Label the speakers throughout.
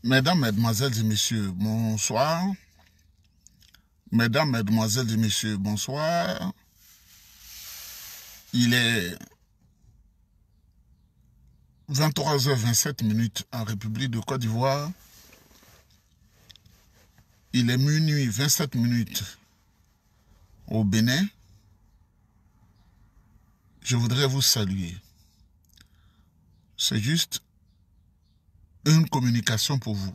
Speaker 1: Mesdames, Mesdemoiselles et Messieurs, bonsoir. Mesdames, Mesdemoiselles et Messieurs, bonsoir. Il est 23h27 en République de Côte d'Ivoire. Il est minuit 27 au Bénin. Je voudrais vous saluer. C'est juste une communication pour vous.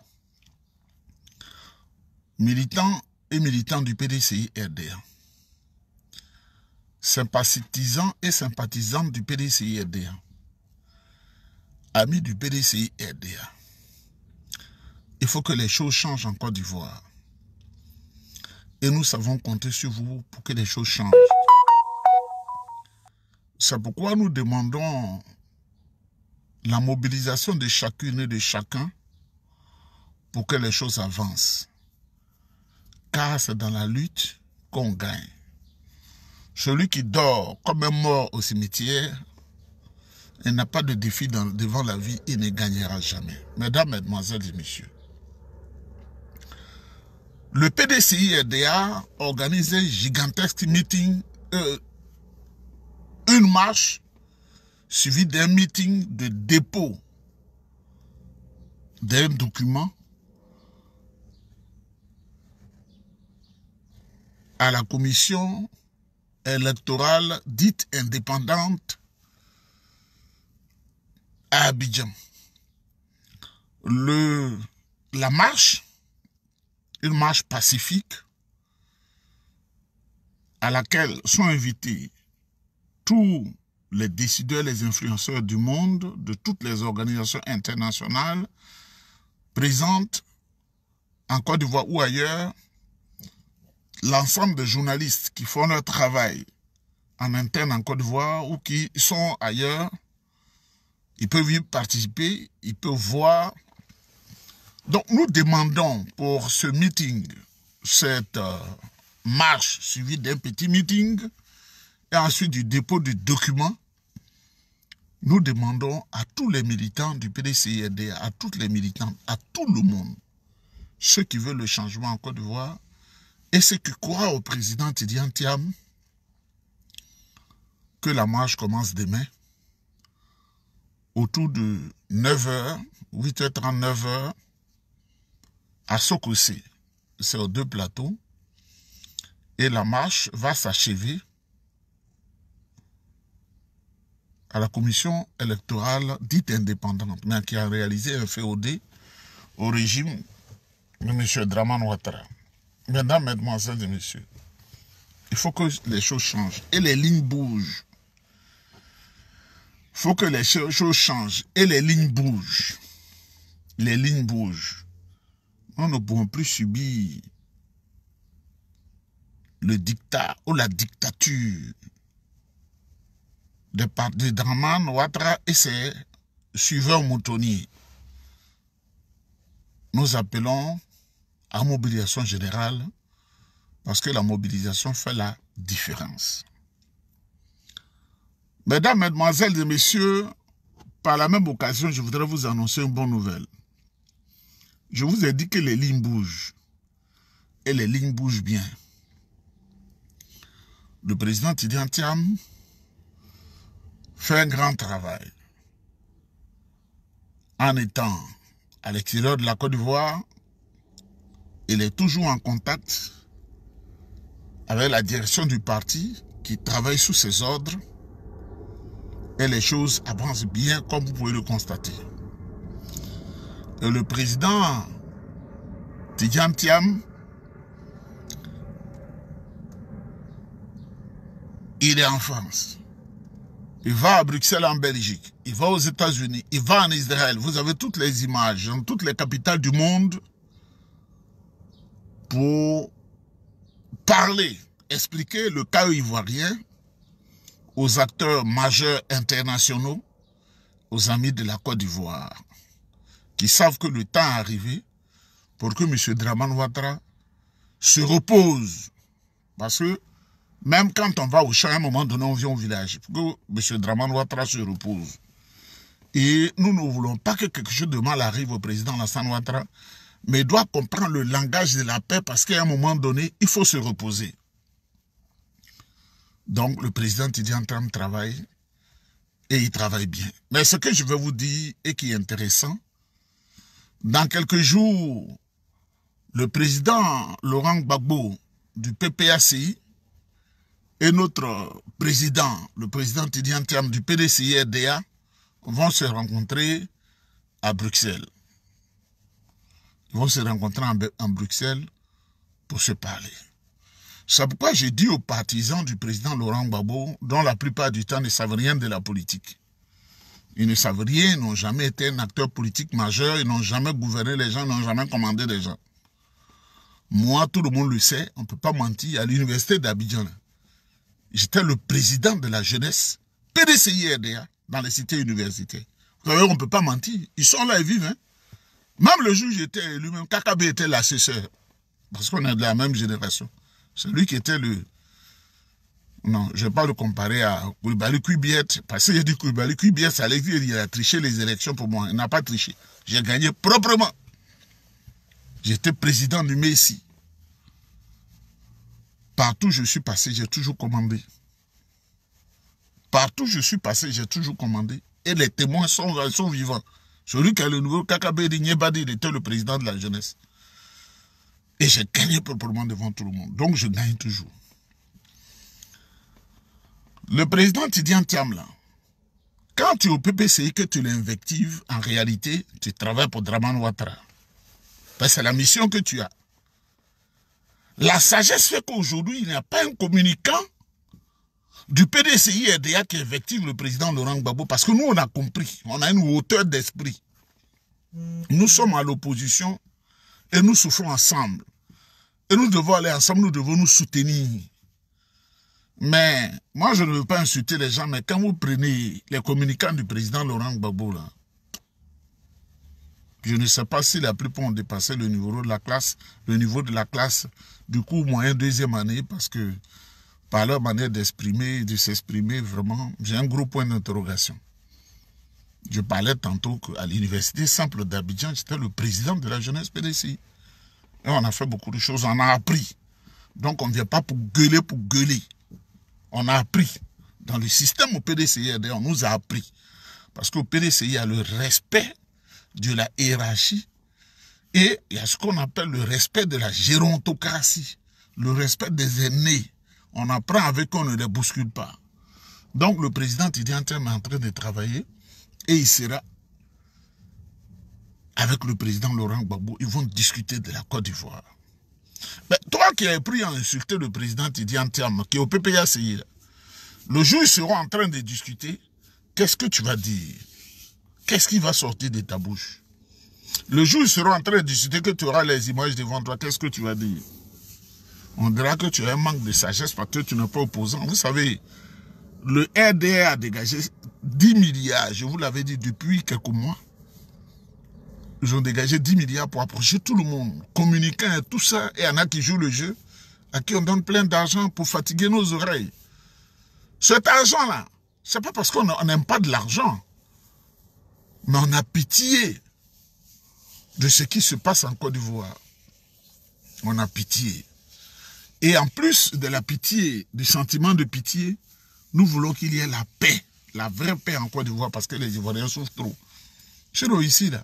Speaker 1: Militants et militants du PDCI-RDA. Sympathisants et sympathisantes du PDCI-RDA. Amis du PDCI-RDA. Il faut que les choses changent en Côte d'Ivoire. Et nous savons compter sur vous pour que les choses changent. C'est pourquoi nous demandons la mobilisation de chacune et de chacun pour que les choses avancent. Car c'est dans la lutte qu'on gagne. Celui qui dort comme un mort au cimetière, il n'a pas de défi devant la vie, il ne gagnera jamais. Mesdames, Mesdemoiselles et Messieurs, le PDCI-RDA organise un gigantesque meeting, une marche suivie d'un meeting de dépôt d'un document à la commission électorale dite indépendante à Abidjan. La marche, une marche pacifique à laquelle sont invités tous les décideurs, les influenceurs du monde, de toutes les organisations internationales présentes en Côte d'Ivoire ou ailleurs, l'ensemble des journalistes qui font leur travail en interne en Côte d'Ivoire ou qui sont ailleurs, ils peuvent y participer, ils peuvent voir. Donc nous demandons pour ce meeting, cette marche suivie d'un petit meeting et ensuite du dépôt du document, nous demandons à tous les militants du PDCI-RDA, à toutes les militantes, à tout le monde, ceux qui veulent le changement en Côte d'Ivoire et ceux qui croient au président Tidiane Thiam, que la marche commence demain autour de 9h, 8h30, 9h, à Sokosé. C'est aux deux plateaux. Et la marche va s'achever à la commission électorale dite indépendante, mais qui a réalisé un FOD au régime de M. Dramane Ouattara. Mesdames, Mesdemoiselles et Messieurs, il faut que les choses changent et les lignes bougent. Il faut que les choses changent et les lignes bougent. Les lignes bougent. Nous ne pouvons plus subir le dictat ou la dictature de Dramane Ouattara et ses suiveurs moutonniers. Nous appelons à mobilisation générale parce que la mobilisation fait la différence. Mesdames, Mesdemoiselles et Messieurs, par la même occasion, je voudrais vous annoncer une bonne nouvelle. Je vous ai dit que les lignes bougent. Et les lignes bougent bien. Le président Tidiane Thiam fait un grand travail. En étant à l'extérieur de la Côte d'Ivoire, il est toujours en contact avec la direction du parti qui travaille sous ses ordres et les choses avancent bien comme vous pouvez le constater. Et le président Tidiane Thiam, il est en France. Il va à Bruxelles en Belgique. Il va aux États-Unis. Il va en Israël. Vous avez toutes les images dans toutes les capitales du monde pour parler, expliquer le cas ivoirien aux acteurs majeurs internationaux, aux amis de la Côte d'Ivoire, qui savent que le temps est arrivé pour que M. Dramane Ouattara se repose. Parce que même quand on va au champ, à un moment donné, on vient au village. Pour que M. Dramane Ouattara se repose. Et nous ne voulons pas que quelque chose de mal arrive au président Alassane Ouattara, mais il doit comprendre le langage de la paix parce qu'à un moment donné, il faut se reposer. Donc, le président Tidiane Tam travaille et il travaille bien. Mais ce que je veux vous dire et qui est intéressant, dans quelques jours, le président Laurent Gbagbo du PPACI et notre président, le président Tidiane Tam du PDCI-RDA, vont se rencontrer à Bruxelles. Ils vont se rencontrer en Bruxelles pour se parler. C'est pourquoi j'ai dit aux partisans du président Laurent Gbagbo, dont la plupart du temps ne savent rien de la politique. Ils ne savent rien, ils n'ont jamais été un acteur politique majeur, ils n'ont jamais gouverné les gens, ils n'ont jamais commandé les gens. Moi, tout le monde le sait, on ne peut pas mentir, à l'université d'Abidjan, j'étais le président de la jeunesse, PDCI-RDA, dans les cités universitaires. Vous savez, on ne peut pas mentir, ils sont là, ils vivent. Hein? Même le jour où j'étais élu, même Kakabe était l'assesseur, parce qu'on est de la même génération. C'est lui qui était le... Non, je ne vais pas le comparer à Koulibaly Kouibiet, parce que j'ai dit Koulibaly Kouibiet, ça allait dire il a triché les élections pour moi. Il n'a pas triché. J'ai gagné proprement. J'étais président du Messi. Partout où je suis passé, j'ai toujours commandé. Partout où je suis passé, j'ai toujours commandé. Et les témoins sont vivants. Celui qui a le nouveau Kakabe Nyebadi, il était le président de la jeunesse. Et j'ai gagné proprement devant tout le monde. Donc je gagne toujours. Le président Tidiane Tam, là, quand tu es au PPCI que tu l'invectives, en réalité, tu travailles pour Dramane Ouattara. Parce que c'est la mission que tu as. La sagesse fait qu'aujourd'hui, il n'y a pas un communicant du PDCI-RDA qui invective le président Laurent Gbagbo. Parce que nous, on a compris. On a une hauteur d'esprit. Nous sommes à l'opposition et nous souffrons ensemble. Et nous devons aller ensemble, nous devons nous soutenir. Mais moi, je ne veux pas insulter les gens, mais quand vous prenez les communicants du président Laurent Gbagbo, là, je ne sais pas si la plupart ont dépassé le niveau de la classe du cours moyen deuxième année, parce que par leur manière d'exprimer, de s'exprimer, vraiment, j'ai un gros point d'interrogation. Je parlais tantôt qu'à l'université simple d'Abidjan, j'étais le président de la jeunesse PDCI. Et on a fait beaucoup de choses, on a appris. Donc on ne vient pas pour gueuler. On a appris. Dans le système au PDCI, on nous a appris. Parce qu'au PDCI, il y a le respect de la hiérarchie et il y a ce qu'on appelle le respect de la gérontocratie, le respect des aînés. On apprend avec eux, on ne les bouscule pas. Donc le président Tidiane Tam est en train de travailler et il sera avec le président Laurent Gbagbo, ils vont discuter de la Côte d'Ivoire. Mais toi qui as pris à insulter le président Tidiane Tam, qui est au PPACI, le jour où ils seront en train de discuter, qu'est-ce que tu vas dire? Qu'est-ce qui va sortir de ta bouche? Le jour où ils seront en train de discuter, que tu auras les images devant toi, qu'est-ce que tu vas dire? On dira que tu as un manque de sagesse parce que tu n'es pas opposant. Vous savez, le RDA a dégagé 10 milliards, je vous l'avais dit depuis quelques mois. Ils ont dégagé 10 milliards pour approcher tout le monde, communiquant et tout ça. Et il y en a qui jouent le jeu, à qui on donne plein d'argent pour fatiguer nos oreilles. Cet argent-là, c'est pas parce qu'on n'aime pas de l'argent, mais on a pitié de ce qui se passe en Côte d'Ivoire. On a pitié. Et en plus de la pitié, du sentiment de pitié, nous voulons qu'il y ait la paix, la vraie paix en Côte d'Ivoire, parce que les Ivoiriens souffrent trop. Chez nous ici, là,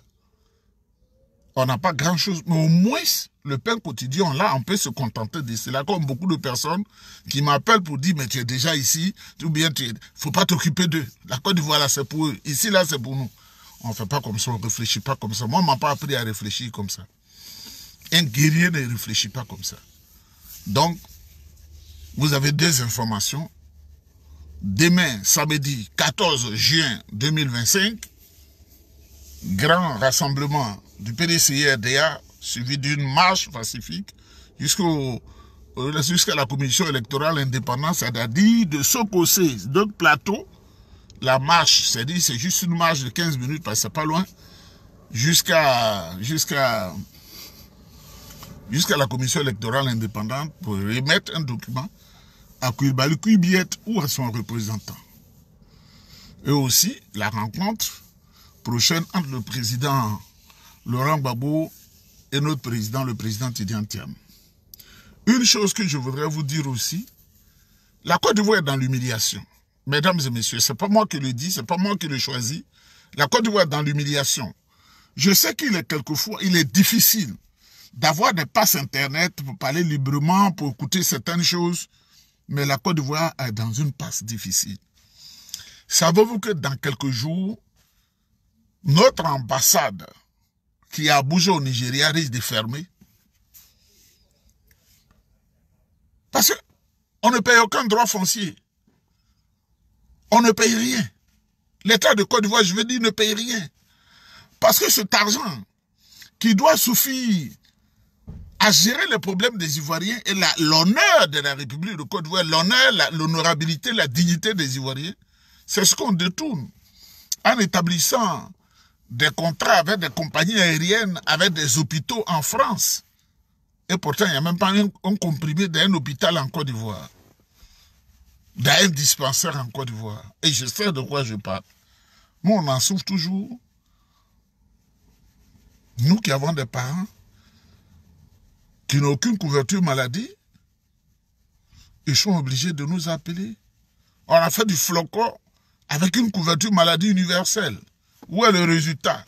Speaker 1: on n'a pas grand-chose, mais au moins, le pain quotidien, là, on peut se contenter de cela, comme beaucoup de personnes qui m'appellent pour dire, mais tu es déjà ici, ou bien il ne faut pas t'occuper d'eux. La Côte d'Ivoire, là, c'est pour eux. Ici, là, c'est pour nous. On ne fait pas comme ça, on ne réfléchit pas comme ça. Moi, on ne m'a pas appris à réfléchir comme ça. Un guerrier ne réfléchit pas comme ça. Donc, vous avez deux informations. Demain, samedi 14 juin 2025, grand rassemblement du PDCI-RDA suivi d'une marche pacifique jusqu'à la commission électorale indépendante, c'est-à-dire de Sokosé, d'autres plateaux. La marche, c'est-à-dire c'est juste une marche de 15 minutes parce que c'est pas loin, jusqu'à la commission électorale indépendante pour remettre un document à Koulibaly Kouibiet ou à son représentant. Et aussi la rencontre prochaine entre le président Laurent Gbagbo et notre président, le président Tidjane Thiam. Une chose que je voudrais vous dire aussi, la Côte d'Ivoire est dans l'humiliation. Mesdames et messieurs, ce n'est pas moi qui le dis, ce n'est pas moi qui le choisis. La Côte d'Ivoire est dans l'humiliation. Je sais qu'il est quelquefois, il est difficile d'avoir des passes internet pour parler librement, pour écouter certaines choses, mais la Côte d'Ivoire est dans une passe difficile. Savez-vous que dans quelques jours, notre ambassade qui a bougé au Nigeria risque de fermer? Parce qu'on ne paye aucun droit foncier. On ne paye rien. L'État de Côte d'Ivoire, je veux dire, ne paye rien. Parce que cet argent qui doit suffire à gérer les problèmes des Ivoiriens et l'honneur de la République de Côte d'Ivoire, l'honneur, l'honorabilité, la dignité des Ivoiriens, c'est ce qu'on détourne en établissant des contrats avec des compagnies aériennes, avec des hôpitaux en France. Et pourtant, il n'y a même pas un comprimé d'un hôpital en Côte d'Ivoire, d'un dispensaire en Côte d'Ivoire. Et je sais de quoi je parle. Moi, on en souffre toujours. Nous qui avons des parents qui n'ont aucune couverture maladie, ils sont obligés de nous appeler. On a fait du flocon avec une couverture maladie universelle. Où est le résultat?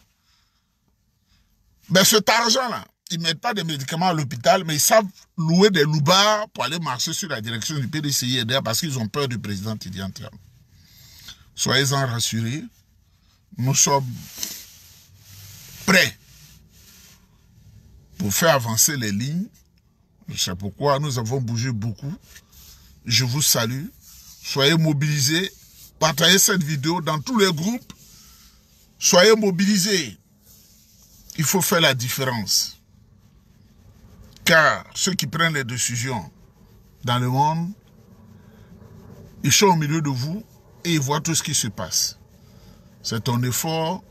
Speaker 1: Mais cet argent-là, ils ne mettent pas de médicaments à l'hôpital, mais ils savent louer des loubards pour aller marcher sur la direction du PDCI parce qu'ils ont peur du président Tidjane Thiam. Soyez-en rassurés, nous sommes prêts pour faire avancer les lignes. C'est pourquoi nous avons bougé beaucoup. Je vous salue. Soyez mobilisés. Partagez cette vidéo dans tous les groupes. Soyez mobilisés. Il faut faire la différence. Car ceux qui prennent les décisions dans le monde, ils sont au milieu de vous et ils voient tout ce qui se passe. C'est un effort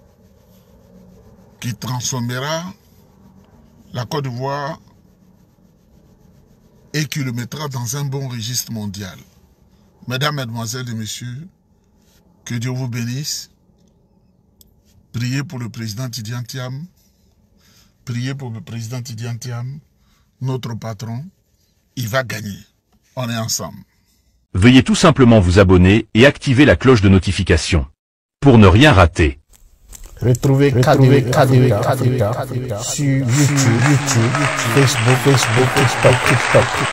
Speaker 1: qui transformera la Côte d'Ivoire et qui le mettra dans un bon registre mondial. Mesdames, Mesdemoiselles et Messieurs, que Dieu vous bénisse. Priez pour le président Tidjane Thiam. Priez pour le président Tidjane Thiam, notre patron. Il va gagner. On est ensemble.
Speaker 2: Veuillez tout simplement vous abonner et activer la cloche de notification pour ne rien rater.
Speaker 3: Retrouvez KDW sur YouTube, Facebook, TikTok.